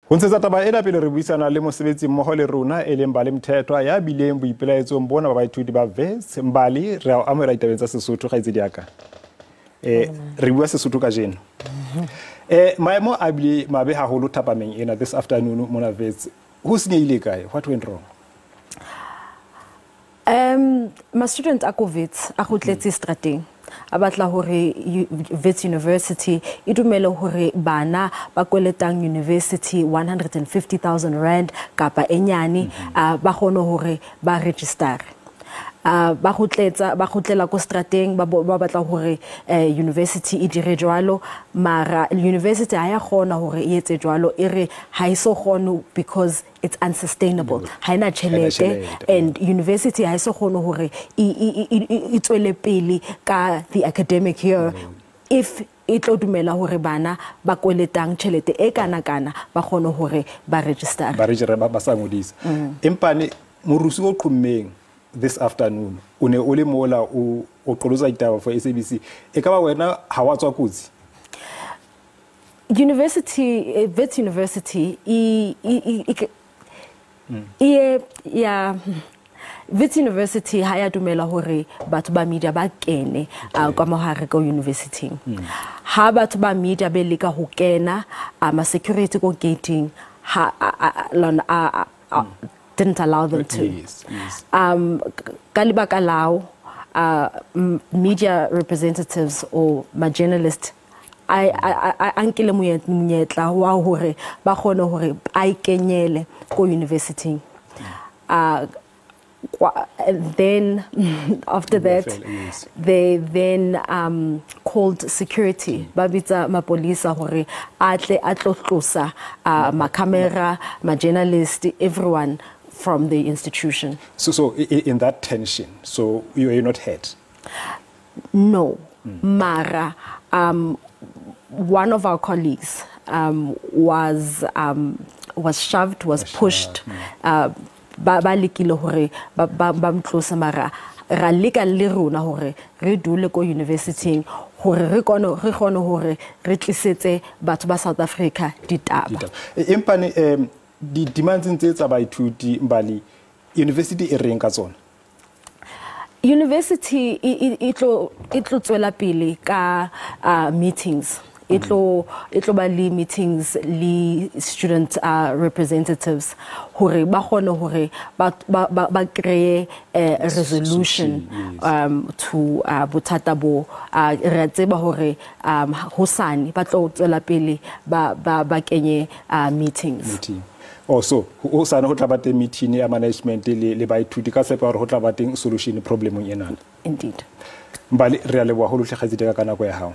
Ho ntshetsa taba ena pele re buisana le mosebetsi mmoho le rona e leng Mbali Mthethwa ya bileng Boipelaetso bona ba baithuti ba Wits. Mbali re a amogela ditabeng tsa Sesotho kgaitsedi ya ka. Re bua Sesotho ka jeno. Maemo a bile mabe haholo thapameng ena this afternoon mona Wits. Ho senyehile kae? What went wrong? My student a ko Wits a go tletse strateng a batla hore Wits University e dumele hore bana ba kweletang Univesithi 150,000 rand kapa enyane ba gone hore ba register ba gotlela ko strateng ba batla hore University e dire jwalo mara University ha ya gona hore e etse jwalo e re ha iso gone because it's unsustainable ha ina chelete and University ha iso gone hore e tswele pele ka the academic year if e tlo dumela hore bana ba kweletang chelete e kana ba gone hore ba register ba sa ngodisa empane morusi o qhommeng this afternoon o ne o le mola o qoloza ditaba for SABC e ka ba wena ha wa tswa kutsi University Wits University Wits University ha ya dumela hore batho ba media ba kene kwa mohare ka university ha batho ba media be leka ho kena ama security ko gating didn't allow them to. Yes. Kalibaka lao media representatives or my journalists ankele monyetla wa hore ba gone hore a ikenyele ko university then after that they then called security babitsa mapolisa hore atle atlotlosa ma camera ma journalist everyone from the institution. So in that tension, so you're not hurt? No. Mara, one of our colleagues was shoved, was pushed. Ba likile hore ba mtlosa mara ra leka le rona hore re dule ko university hore re gone hore re tlisetse batho ba South Africa ditaba. Empane di demands tse tsa baithuti Mbali University e reng ka tsona University itlo tswela pele ka meetings itlo ba li meetings li student representatives hore ba gone hore ba create a resolution to botata bo re tseba hore hosane ba tlo tswela pele ba kenye meetings. Also o sana ho tla bateng meeting ya management le baithuti ka sepa hore ho tla bateng solution problemong ena. Indeed. Mbali re a leboha ho lo tlhagatsa ka nako ya hao.